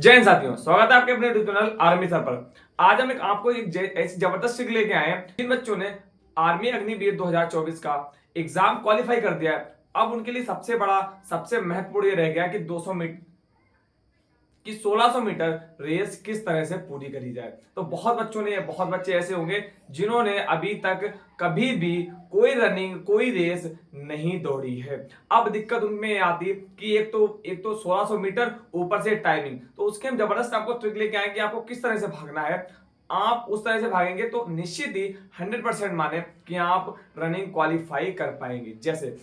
जय हिंद साथियों, स्वागत है आपके अपने यूट्यूब चैनल आर्मी सर पर। आज हम आपको एक ऐसी जबरदस्त ट्रिक लेके आए हैं जिन बच्चों ने आर्मी अग्निवीर 2024 का एग्जाम क्वालिफाई कर दिया है। अब उनके लिए सबसे बड़ा सबसे महत्वपूर्ण ये रह गया कि 200 मीटर कि 1600 मीटर रेस किस तरह से पूरी करी जाए। तो बहुत बच्चे ऐसे होंगे जिन्होंने अभी तक कभी भी कोई रनिंग कोई रेस नहीं दौड़ी है। अब दिक्कत उनमें आती कि एक तो 1600 मीटर ऊपर से टाइमिंग, तो उसके हम जबरदस्त आपको ट्रिक लेके आए कि आपको किस तरह से भागना है। आप उस तरह से भागेंगे तो निश्चित ही 100% माने कि आप रनिंग क्वालिफाई कर पाएंगे। जैसे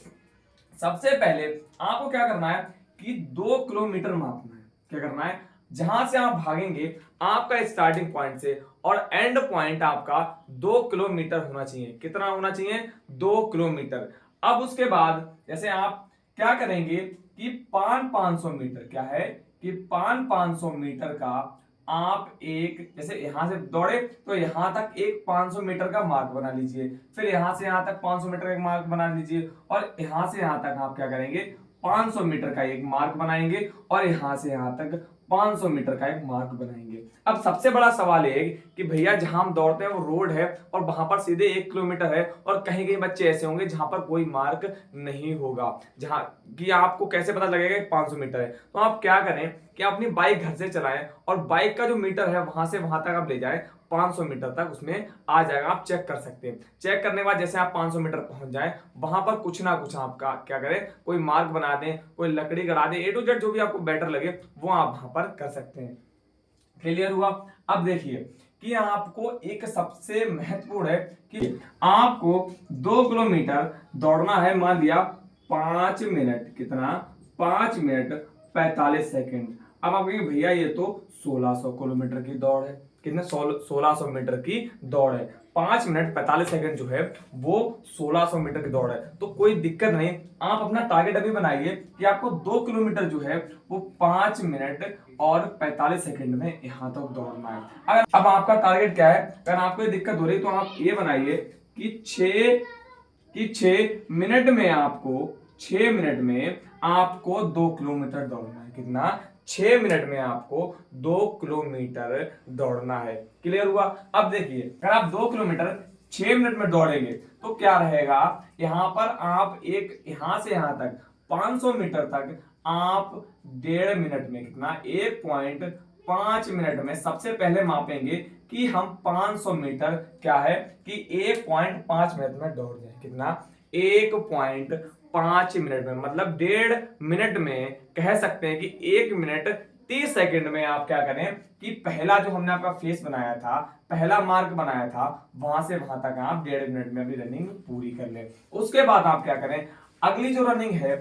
सबसे पहले आपको क्या करना है कि 2 किलोमीटर मापना है। क्या करना है, जहां से आप भागेंगे आपका स्टार्टिंग पॉइंट से और एंड पॉइंट आपका 2 किलोमीटर होना चाहिए। कितना होना चाहिए? 2 किलोमीटर। अब उसके बाद जैसे आप क्या करेंगे कि 500 मीटर, क्या है कि 500 मीटर का आप एक, जैसे यहां से दौड़े तो यहां तक एक 500 मीटर का मार्क बना लीजिए, फिर यहां से यहां तक 500 मीटर का एक मार्क बना लीजिए और यहां से यहां तक आप क्या करेंगे 500 मीटर का एक मार्क बनाएंगे और यहां से यहां तक 500 मीटर का एक मार्क बनाएंगे। अब सबसे बड़ा सवाल है कि भैया जहां हम दौड़ते हैं वो रोड है और वहां पर सीधे 1 किलोमीटर है और कहीं कहीं बच्चे ऐसे होंगे जहां पर कोई मार्क नहीं होगा, जहां कि आपको कैसे पता लगेगा कि 500 मीटर है। तो आप क्या करें कि अपनी बाइक घर से चलाएं और बाइक का जो मीटर है वहां से वहां तक आप ले जाएं, 500 मीटर तक उसमें आ जाएगा। आप चेक कर सकते हैं। चेक करने के बाद जैसे आप 500 मीटर पहुंच जाएं, वहां पर कुछ ना कुछ आपका क्या करें, कोई मार्क बना दें, कोई लकड़ी गड़ा दें, ए टू जेड जो भी आपको बेटर लगे वो आप वहां पर कर सकते हैं। क्लियर हुआ? अब देखिए कि आपको एक सबसे महत्वपूर्ण है कि आपको 2 किलोमीटर दौड़ना है। मान लिया 5 मिनट, कितना? 5 मिनट 45 सेकेंड। अब आप कहेंगे भैया ये तो 1600 किलोमीटर की दौड़ है। कितने? 1600 मीटर की दौड़ है। 5 मिनट 45 सेकेंड जो है वो 1600 मीटर की दौड़ है। तो कोई दिक्कत नहीं, आप अपना टारगेट अभी बनाइए कि आपको 2 किलोमीटर जो है वो 5 मिनट और 45 सेकेंड में यहां तक दौड़ना है। अगर अब आपका टारगेट क्या है, अगर आपको ये दिक्कत हो रही तो आप ये बनाइए कि 6 मिनट में आपको 6 मिनट में आपको 2 किलोमीटर दौड़ना है। कितना? 6 मिनट में आपको 2 किलोमीटर दौड़ना है। क्लियर हुआ? अब देखिए अगर आप 2 किलोमीटर 6 मिनट में दौड़ेंगे तो क्या रहेगा, यहां पर आप एक यहां से यहां तक 500 मीटर तक आप 1.5 मिनट में, कितना? 1.5 मिनट में सबसे पहले मापेंगे कि हम 500 मीटर क्या है कि 1.5 मिनट में दौड़ जाए। कितना? 1.5 मिनट में, मतलब 1.5 मिनट में कह सकते हैं कि 1 मिनट 30 सेकेंड में आप क्या करें कि पहला जो हमने आपका फेस बनाया था, पहला मार्क बनाया था, वहां से वहां तक आप 1.5 मिनट में अपनी रनिंग पूरी कर लें। उसके बाद आप क्या करें, अगली जो रनिंग है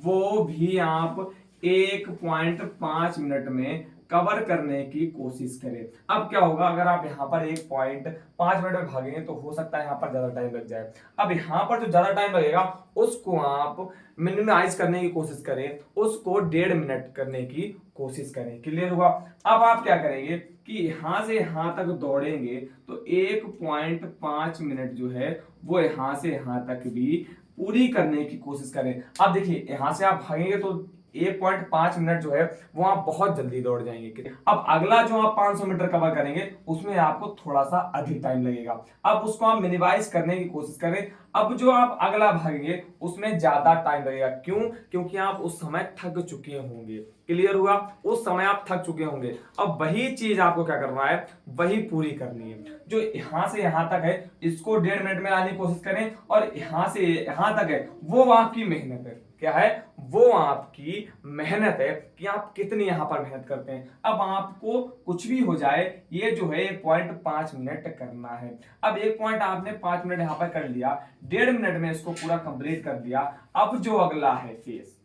वो भी आप 1.5 मिनट में कवर करने की कोशिश करें। अब क्या होगा, अगर आप यहां पर 1.5 मिनट में भागेंगे तो हो सकता है यहां पर ज्यादा टाइम लग जाए। अब यहां पर जो ज्यादा टाइम लगेगा उसको आप मिनिमाइज करने की कोशिश करें, उसको 1.5 मिनट करने की कोशिश करें। क्लियर हुआ? अब आप क्या करेंगे कि यहां से यहां तक दौड़ेंगे तो 1.5 मिनट जो है वो यहां से यहां तक भी पूरी करने की कोशिश करें। अब देखिए यहां से आप भागेंगे तो 1.5 मिनट जो है वो आप बहुत जल्दी दौड़ जाएंगे। अब अगला जो आप 500 मीटर कवर करेंगे उसमें आपको थोड़ा सा अधिक टाइम लगेगा। अब उसको आप मिनिमाइज करने की कोशिश करें। अब जो आप अगला भागेंगे उसमें ज्यादा टाइम लगेगा। क्यों? क्योंकि आप उस समय थक चुके होंगे। क्लियर हुआ? उस समय आप थक चुके होंगे। अब वही चीज आपको क्या करना है, वही पूरी करनी है। जो यहां से यहां तक है इसको 1.5 मिनट में लाने की कोशिश करें और यहां से यहां तक है वो आपकी मेहनत है। क्या है? वो आपकी मेहनत है कि आप कितनी यहां पर मेहनत करते हैं। अब आपको कुछ भी हो जाए ये जो है 1.5 मिनट करना है। अब 1.5 मिनट यहां पर कर लिया, 1.5 मिनट में इसको पूरा कंप्लीट कर दिया। अब जो अगला है फेस,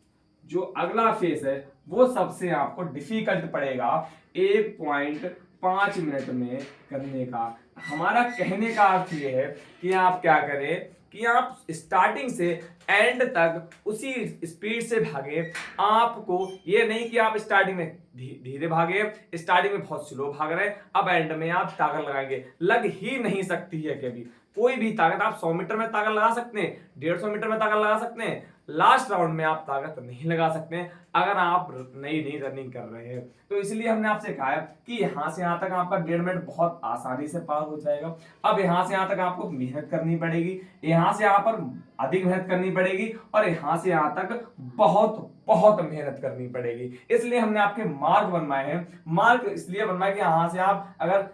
जो अगला फेस है वो सबसे आपको डिफिकल्ट पड़ेगा 1.5 मिनट में करने का। हमारा कहने का अर्थ ये है कि आप क्या करें कि आप स्टार्टिंग से एंड तक उसी स्पीड से भागे। आपको ये नहीं कि आप स्टार्टिंग में धीरे भागे, स्टार्टिंग में बहुत स्लो भाग रहे हैं, अब एंड में आप ताकत लगाएंगे। लग ही नहीं सकती है कभी कोई भी ताकत। आप 100 मीटर में ताकत लगा सकते हैं, 150 मीटर में ताकत लगा सकते हैं, लास्ट राउंड में आप ताकत नहीं लगा सकते हैं अगर आप नई नई रनिंग कर रहे हैं। तो इसलिए हमने आपसे कहा है कि यहां से यहां तक आपका 1.5 मिनट बहुत आसानी से पार हो जाएगा। अब यहां से यहां तक आपको मेहनत करनी पड़ेगी, यहां से यहां पर अधिक मेहनत करनी पड़ेगी और यहां से यहां तक बहुत बहुत मेहनत करनी पड़ेगी। इसलिए हमने आपके मार्क बनवाए हैं। मार्क इसलिए बनवाए कि यहां से आप अगर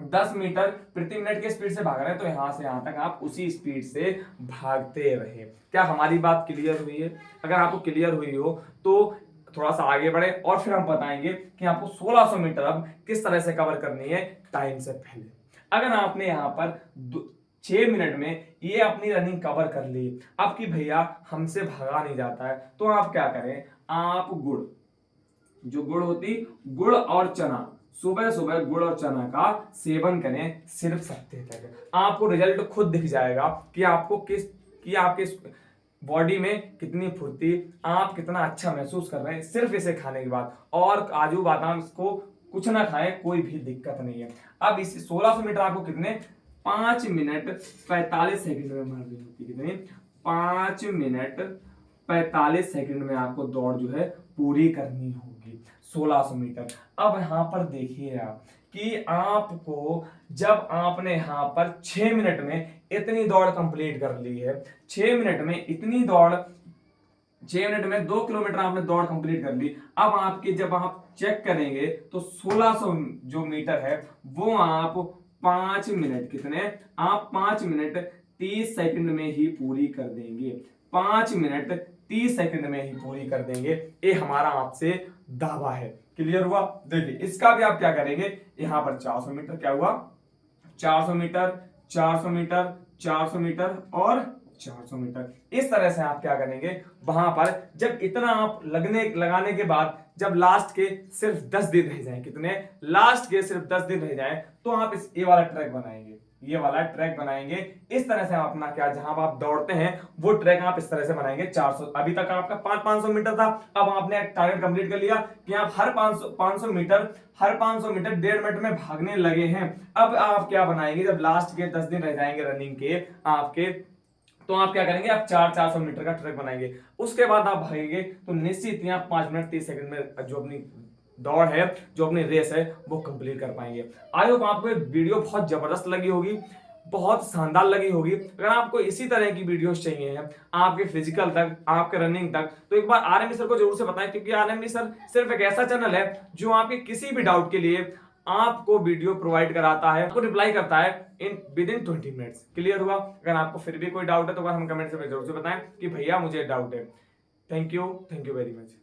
10 मीटर प्रति मिनट के स्पीड से भाग रहे हैं तो यहां से यहां तक आप उसी स्पीड से भागते रहे। क्या हमारी बात क्लियर हुई है? अगर आपको क्लियर हुई हो तो थोड़ा सा आगे बढ़े और फिर हम बताएंगे कि आपको 1600 मीटर अब किस तरह से कवर करनी है टाइम से पहले। अगर आपने यहां पर 6 मिनट में ये अपनी रनिंग कवर कर ली, अब कि भैया हमसे भागा नहीं जाता है, तो आप क्या करें, आप गुड़ होती, गुड़ और चना, सुबह सुबह गुड़ और चना का सेवन करें सिर्फ 7 तक। आपको रिजल्ट खुद दिख जाएगा कि आपके बॉडी में कितनी फुर्ती, आप कितना अच्छा महसूस कर रहे हैं सिर्फ इसे खाने के बाद। और काजू बादाम इसको कुछ ना खाएं, कोई भी दिक्कत नहीं है। अब इस 1600 मीटर आपको कितने 5 मिनट 45 सेकंड में मारनी होती। कितनी 5 मिनट 45 सेकंड में आपको दौड़ जो है पूरी करनी होगी 1600 मीटर। अब यहां पर देखिए आप कि आपको जब आपने यहां पर 6 मिनट में इतनी दौड़ कंप्लीट कर ली है, 6 मिनट में इतनी दौड़, 6 मिनट में 2 किलोमीटर आपने दौड़ कंप्लीट कर ली। अब आपके जब आप चेक करेंगे तो 1600 जो मीटर है वो आप 5 मिनट कितने, आप 5 मिनट 30 सेकंड में ही पूरी कर देंगे। 5 मिनट 30 सेकंड में ही पूरी कर देंगे, ये हमारा आपसे दावा है। क्लियर हुआ? देखिए इसका भी आप क्या करेंगे, यहां पर 400 मीटर, क्या हुआ 400 मीटर, 400 मीटर, 400 मीटर और 400 मीटर। इस तरह से आप क्या करेंगे, वहां पर जब इतना आप लगाने के बाद जब लास्ट के सिर्फ 10 दिन रह जाएं, कितने लास्ट के सिर्फ 10 दिन रह जाएं, तो आप इस ये वाला ट्रैक बनाएंगे, ये वाला ट्रैक बनाएंगे। इस तरह से आप अपना क्या, जहां आप दौड़ते हैं वो ट्रैक आप इस तरह से बनाएंगे 400। अभी तक आपका 500 मीटर था, अब आपने एक टारगेट कंप्लीट कर लिया कि आप हर 500 मीटर 1.5 मिनट में भागने लगे हैं। अब आप क्या बनाएंगे, जब लास्ट के 10 दिन रह जाएंगे रनिंग के आपके, तो आप क्या करेंगे, आप 400 मीटर का ट्रैक बनाएंगे। उसके बाद आप भागेंगे तो निश्चित ही आप 5 मिनट 30 सेकंड में जो अपनी दौड़ है, जो अपनी रेस है वो कंप्लीट कर पाएंगे। आई होप आपको ये वीडियो बहुत जबरदस्त लगी होगी, बहुत शानदार लगी होगी। अगर आपको इसी तरह की वीडियोस चाहिए हैं आपके फिजिकल तक, आपके रनिंग तक, तो एक बार आरएमबी सर को जरूर से बताएं, क्योंकि आरएमबी सर सिर्फ एक ऐसा चैनल है जो आपके किसी भी डाउट के लिए आपको वीडियो प्रोवाइड कराता है, आपको रिप्लाई करता है विद इन 20 मिनट्स। क्लियर हुआ? अगर आपको फिर भी कोई डाउट है तो हम कमेंट से जरूर से बताएं कि भैया मुझे डाउट है। Thank you very much.